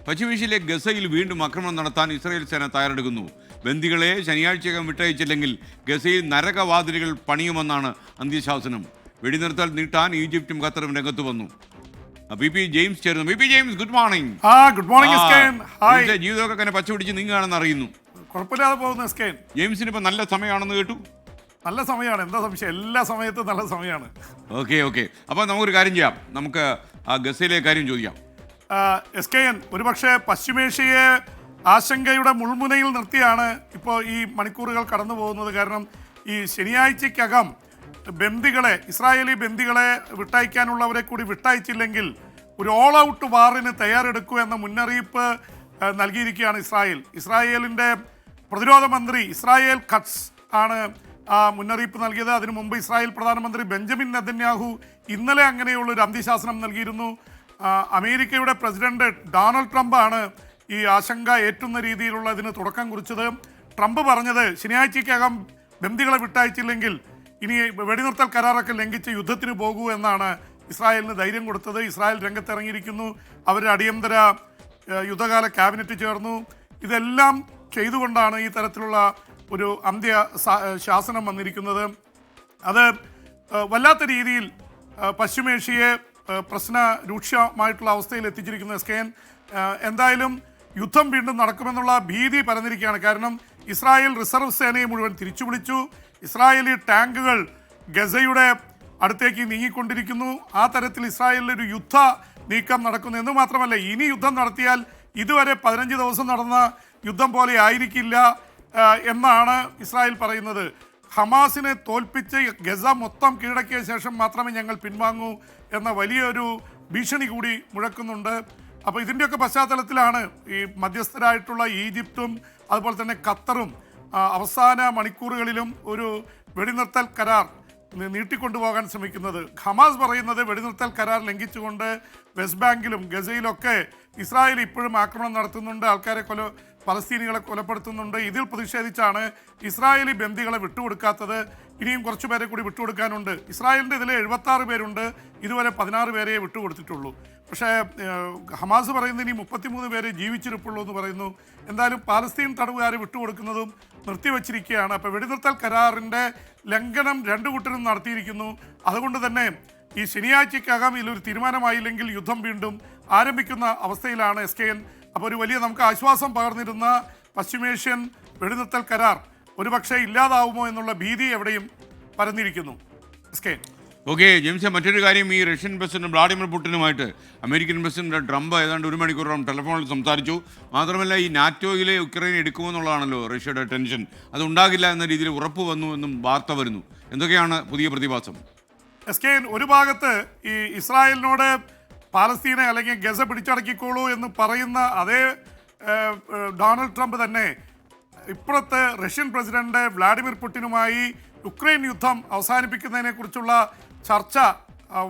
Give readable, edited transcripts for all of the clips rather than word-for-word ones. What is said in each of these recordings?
പശ്ചിമേഷ്യയിലെ ഗസയിൽ വീണ്ടും ആക്രമണം നടത്താൻ ഇസ്രായേൽ സേന തയ്യാറെടുക്കുന്നു. ബന്ദികളെ ശനിയാഴ്ചകം വിട്ടയച്ചില്ലെങ്കിൽ ഗസയിൽ നരകവാതിലുകൾ പണിയുമെന്നാണ് അന്ത്യശാസനം. വെടിനിർത്തൽ നീട്ടാൻ ഈജിപ്തും ഖത്തറും രംഗത്ത് വന്നു. പി ജെയിംസ് ചേർന്നു. P James, good morning. Good morning. ജീവിതമൊക്കെ തന്നെ പച്ച പിടിച്ച് നീങ്ങുകയാണെന്ന് അറിയുന്നു. കുഴപ്പമില്ലാതെ പോകുന്നു എസ്കേൻ. ജെയിംസിന് ഇപ്പൊ നല്ല സമയമാണെന്ന് കേട്ടു. നല്ല സമയമാണ്, എന്താ സംശയം, എല്ലാ സമയത്തും നല്ല സമയമാണ്. ഓക്കെ. അപ്പോൾ നമുക്കൊരു കാര്യം ചെയ്യാം, നമുക്ക് ആ ഗസയിലെ കാര്യം ചോദിക്കാം. എസ്കേൻ, ഒരുപക്ഷെ പശ്ചിമേഷ്യയെ ആശങ്കയുടെ മുൾമുനയിൽ നിർത്തിയാണ് ഇപ്പോൾ ഈ മണിക്കൂറുകൾ കടന്നു പോകുന്നത്. കാരണം ഈ ശനിയാഴ്ചക്കകം ഇസ്രായേലി ബന്ദികളെ വിട്ടയക്കാനുള്ളവരെ കൂടി വിട്ടയച്ചില്ലെങ്കിൽ ഒരു ഓൾ ഔട്ട് വാറിന് തയ്യാറെടുക്കൂ എന്ന മുന്നറിയിപ്പ് നൽകിയിരിക്കുകയാണ് ഇസ്രായേലിൻ്റെ പ്രതിരോധ മന്ത്രി ഇസ്രായേൽ കട്സ് ആണ് ആ മുന്നറിയിപ്പ് നൽകിയത്. അതിനു മുമ്പ് ഇസ്രായേൽ പ്രധാനമന്ത്രി ബെഞ്ചമിൻ നെതന്യാഹു ഇന്നലെ അങ്ങനെയുള്ളൊരു അന്ത്യശാസനം നൽകിയിരുന്നു. അമേരിക്കയുടെ പ്രസിഡന്റ് ഡൊണാൾഡ് ട്രംപാണ് ഈ ആശങ്ക ഏറ്റുന്ന രീതിയിലുള്ള ഇതിന് തുടക്കം കുറിച്ചത്. ട്രംപ് പറഞ്ഞത് ശനിയാഴ്ചക്കകം ബന്ദികളെ വിട്ടയച്ചില്ലെങ്കിൽ ഇനി വെടിനിർത്തൽ കരാറൊക്കെ ലംഘിച്ച് യുദ്ധത്തിന് പോകൂ എന്നാണ് ഇസ്രായേലിന് ധൈര്യം കൊടുത്തത്. ഇസ്രായേൽ രംഗത്തിറങ്ങിയിരിക്കുന്നു. അവർ അടിയന്തര യുദ്ധകാല ക്യാബിനറ്റ് ചേർന്നു. ഇതെല്ലാം ചെയ്തുകൊണ്ടാണ് ഈ തരത്തിലുള്ള ഒരു ശാസനം വന്നിരിക്കുന്നത്. അത് വല്ലാത്ത രീതിയിൽ പശ്ചിമേഷ്യയെ രൂക്ഷമായിട്ടുള്ള അവസ്ഥയിൽ എത്തിച്ചിരിക്കുന്ന എസ്കേൻ. എന്തായാലും യുദ്ധം വീണ്ടും നടക്കുമെന്നുള്ള ഭീതി പരന്നിരിക്കുകയാണ്. കാരണം ഇസ്രായേൽ റിസർവ് സേനയെ മുഴുവൻ തിരിച്ചു വിളിച്ചു. ഇസ്രായേലി ടാങ്കുകൾ ഗസയുടെ അടുത്തേക്ക് നീങ്ങിക്കൊണ്ടിരിക്കുന്നു. ആ തരത്തിൽ ഇസ്രായേലിലൊരു യുദ്ധ നീക്കം നടക്കുന്നു. എന്ന് മാത്രമല്ല, ഇനി യുദ്ധം നടത്തിയാൽ ഇതുവരെ 15 ദിവസം നടന്ന യുദ്ധം പോലെ ആയിരിക്കില്ല എന്നാണ് ഇസ്രായേൽ പറയുന്നത്. ഹമാസിനെ തോൽപ്പിച്ച് ഗസ മൊത്തം കീഴടക്കിയ ശേഷം മാത്രമേ ഞങ്ങൾ പിൻവാങ്ങൂ എന്ന വലിയൊരു ഭീഷണി കൂടി മുഴക്കുന്നുണ്ട്. അപ്പോൾ ഇതിൻ്റെയൊക്കെ പശ്ചാത്തലത്തിലാണ് ഈ മധ്യസ്ഥരായിട്ടുള്ള ഈജിപ്തും അതുപോലെ തന്നെ ഖത്തറും അവസാന മണിക്കൂറുകളിലും ഒരു വെടിനിർത്തൽ കരാർ നീട്ടിക്കൊണ്ടുപോകാൻ ശ്രമിക്കുന്നത്. ഹമാസ് പറയുന്നത് വെടിനിർത്തൽ കരാർ ലംഘിച്ചുകൊണ്ട് വെസ്റ്റ് ബാങ്കിലും ഗസയിലൊക്കെ ഇസ്രായേൽ ഇപ്പോഴും ആക്രമണം നടത്തുന്നുണ്ട്, പലസ്തീനികളെ കൊലപ്പെടുത്തുന്നുണ്ട്. ഇതിൽ പ്രതിഷേധിച്ചാണ് ഇസ്രായേലി ബന്ദികളെ വിട്ടുകൊടുക്കാത്തത്. ഇനിയും കുറച്ചു പേരെ കൂടി വിട്ടുകൊടുക്കാനുണ്ട്. ഇസ്രായേലിൻ്റെ ഇതിൽ 76 പേരുണ്ട്. ഇതുവരെ 16 പേരെ വിട്ടുകൊടുത്തിട്ടുള്ളൂ. പക്ഷേ ഹമാസ് പറയുന്നത് ഇനി 33 പേരെ ജീവിച്ചിരിപ്പുള്ളൂ എന്ന് പറയുന്നു. എന്തായാലും പാലസ്തീൻ തടവുകാരെ വിട്ടുകൊടുക്കുന്നതും നിർത്തിവച്ചിരിക്കുകയാണ്. അപ്പോൾ വെടിനിർത്തൽ കരാറിൻ്റെ ലംഘനം രണ്ടു കൂട്ടരും നടത്തിയിരിക്കുന്നു. അതുകൊണ്ട് തന്നെ ഈ ശനിയാഴ്ചക്കകം ഇതിലൊരു തീരുമാനമായില്ലെങ്കിൽ യുദ്ധം വീണ്ടും ആരംഭിക്കുന്ന അവസ്ഥയിലാണ് എസ്കേൻ. അപ്പോൾ ഒരു വലിയ നമുക്ക് ആശ്വാസം പകർന്നിരുന്ന പശ്ചിമേഷ്യൻ വെടിനിർത്തൽ കരാർ ഒരുപക്ഷെ ഇല്ലാതാവുമോ എന്നുള്ള ഭീതി എവിടെയും പരന്നിരിക്കുന്നു എസ്കേൻ. ഓക്കെ ജെയിംസ്, മറ്റൊരു കാര്യം, ഈ റഷ്യൻ പ്രസിഡന്റ് വ്ളാഡിമിർ പുടിനുമായിട്ട് അമേരിക്കൻ പ്രസിഡന്റ് ട്രംപ് ഏതാണ്ട് 1 മണിക്കൂറോളം ടെലിഫോണിൽ സംസാരിച്ചു. മാത്രമല്ല ഈ നാറ്റോയിലെ യുക്രൈൻ എടുക്കുമെന്നുള്ളതാണല്ലോ റഷ്യയുടെ ടെൻഷൻ. അതുണ്ടാകില്ല എന്ന രീതിയിൽ ഉറപ്പ് വന്നു എന്നും വാർത്ത വരുന്നു. എന്തൊക്കെയാണ് പുതിയ പ്രതിഭാസം? എസ്കേൻ, ഒരു ഭാഗത്ത് ഈ ഇസ്രായേലിനോട് പാലസ്തീനെ അല്ലെങ്കിൽ ഗസ പിടിച്ചടക്കിക്കോളൂ എന്ന് പറയുന്ന അതേ ഡൊണാൾഡ് ട്രംപ് തന്നെ ഇപ്പോഴത്തെ റഷ്യൻ പ്രസിഡന്റ് വ്ളാഡിമിർ പുടിനുമായി യുക്രൈൻ യുദ്ധം അവസാനിപ്പിക്കുന്നതിനെക്കുറിച്ചുള്ള ചർച്ച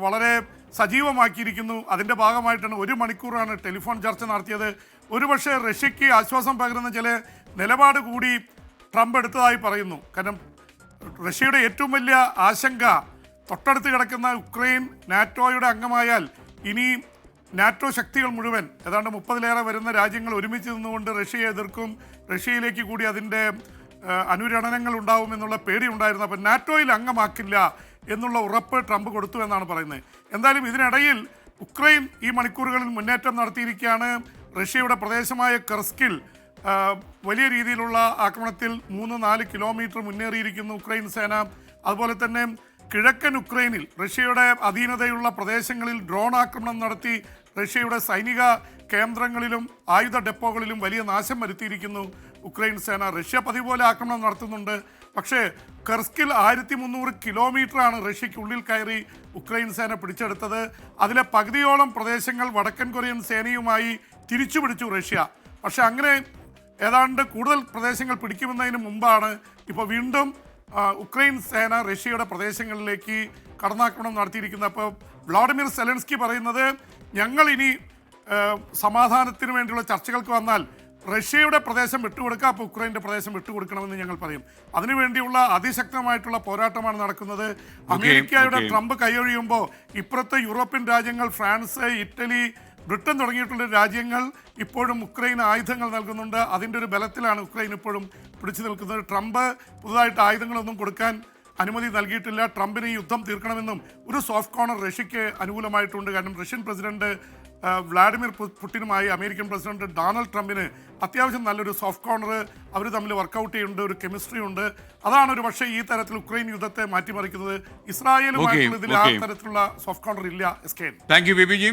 വളരെ സജീവമാക്കിയിരിക്കുന്നു. അതിൻ്റെ ഭാഗമായിട്ടാണ് 1 മണിക്കൂറാണ് ടെലിഫോൺ ചർച്ച നടത്തിയത്. ഒരുപക്ഷെ റഷ്യയ്ക്ക് ആശ്വാസം പകരുന്ന ചില നിലപാട് കൂടി ട്രംപ് എടുത്തതായി പറയുന്നു. കാരണം റഷ്യയുടെ ഏറ്റവും വലിയ ആശങ്ക തൊട്ടടുത്ത് കിടക്കുന്ന യുക്രൈൻ നാറ്റോയുടെ അംഗമായാൽ ഇനി നാറ്റോ ശക്തികൾ മുഴുവൻ ഏതാണ്ട് 30-ലേറെ വരുന്ന രാജ്യങ്ങൾ ഒരുമിച്ച് നിന്നുകൊണ്ട് റഷ്യയെ എതിർക്കും, റഷ്യയിലേക്ക് കൂടി അതിൻ്റെ അനുരണനങ്ങൾ ഉണ്ടാവുമെന്നുള്ള പേടി ഉണ്ടായിരുന്നു. അപ്പം നാറ്റോയിൽ അംഗമാക്കില്ല എന്നുള്ള ഉറപ്പ് ട്രംപ് കൊടുത്തു എന്നാണ് പറയുന്നത്. എന്തായാലും ഇതിനിടയിൽ ഉക്രൈൻ ഈ മണിക്കൂറുകളിൽ മുന്നേറ്റം നടത്തിയിരിക്കുകയാണ്. റഷ്യയുടെ പ്രദേശമായ കെർസ്കിൽ വലിയ രീതിയിലുള്ള ആക്രമണത്തിൽ 3-4 കിലോമീറ്റർ മുന്നേറിയിരിക്കുന്നു ഉക്രൈൻ സേന. അതുപോലെ തന്നെ കിഴക്കൻ ഉക്രൈനിൽ റഷ്യയുടെ അധീനതയുള്ള പ്രദേശങ്ങളിൽ ഡ്രോൺ ആക്രമണം നടത്തി റഷ്യയുടെ സൈനിക കേന്ദ്രങ്ങളിലും ആയുധ ഡെപ്പോകളിലും വലിയ നാശം വരുത്തിയിരിക്കുന്നു ഉക്രൈൻ സേന. റഷ്യ പതിവ് പോലെ ആക്രമണം നടത്തുന്നുണ്ട്. പക്ഷേ കെർസ്കിൽ 1300 കിലോമീറ്ററാണ് റഷ്യയ്ക്കുള്ളിൽ കയറി ഉക്രൈൻ സേന പിടിച്ചെടുത്തത്. അതിലെ പകുതിയോളം പ്രദേശങ്ങൾ വടക്കൻ കൊറിയൻ സേനയുമായി തിരിച്ചു പിടിച്ചു റഷ്യ. പക്ഷെ അങ്ങനെ ഏതാണ്ട് കൂടുതൽ പ്രദേശങ്ങൾ പിടിക്കുമെന്നതിന് മുമ്പാണ് ഇപ്പോൾ വീണ്ടും ഉക്രൈൻ സേന റഷ്യയുടെ പ്രദേശങ്ങളിലേക്ക് കടന്നാക്രമണം നടത്തിയിരിക്കുന്നത്. അപ്പോൾ വ്ളാഡിമിർ സെലൻസ്കി പറയുന്നത് ഞങ്ങൾ ഇനി സമാധാനത്തിന് വേണ്ടിയുള്ള ചർച്ചകൾക്ക് വന്നാൽ റഷ്യയുടെ പ്രദേശം വിട്ടുകൊടുക്കുക, അപ്പോൾ ഉക്രൈൻ്റെ പ്രദേശം വിട്ടുകൊടുക്കണമെന്ന് ഞങ്ങൾ പറയും. അതിനുവേണ്ടിയുള്ള അതിശക്തമായിട്ടുള്ള പോരാട്ടമാണ് നടക്കുന്നത്. അമേരിക്കയുടെ ട്രംപ് കൈയൊഴിയുമ്പോൾ ഇപ്പുറത്തെ യൂറോപ്യൻ രാജ്യങ്ങൾ ഫ്രാൻസ്, ഇറ്റലി, ബ്രിട്ടൻ തുടങ്ങിയിട്ടുള്ള രാജ്യങ്ങൾ ഇപ്പോഴും ഉക്രൈന് ആയുധങ്ങൾ നൽകുന്നുണ്ട്. അതിൻ്റെ ഒരു ബലത്തിലാണ് ഉക്രൈൻ ഇപ്പോഴും പിടിച്ചു നിൽക്കുന്നത്. ട്രംപ് പുതുതായിട്ട് ആയുധങ്ങളൊന്നും കൊടുക്കാൻ അനുമതി നൽകിയിട്ടില്ല. ട്രംപിന് ഈ യുദ്ധം തീർക്കണമെന്നും ഒരു സോഫ്റ്റ് കോർണർ റഷ്യക്ക് അനുകൂലമായിട്ടുണ്ട്. കാരണം റഷ്യൻ പ്രസിഡന്റ് വ്ളാഡിമിർ പുടിനുമായി അമേരിക്കൻ പ്രസിഡന്റ് ഡൊണാൾഡ് ട്രംപിന് അത്യാവശ്യം നല്ലൊരു സോഫ്റ്റ് കോർണർ അവർ തമ്മിൽ വർക്കൗട്ട് ചെയ്യുന്നുണ്ട്, ഒരു കെമിസ്ട്രി ഉണ്ട്. അതാണ് ഒരു പക്ഷേ ഈ തരത്തിൽ ഉക്രൈൻ യുദ്ധത്തെ മാറ്റിമറിക്കുന്നത്. ഇസ്രായേലുമായിട്ടുള്ള ഇതിൽ ആ തരത്തിലുള്ള സോഫ്റ്റ് കോർണർ ഇല്ല. Thank you, B. ജി.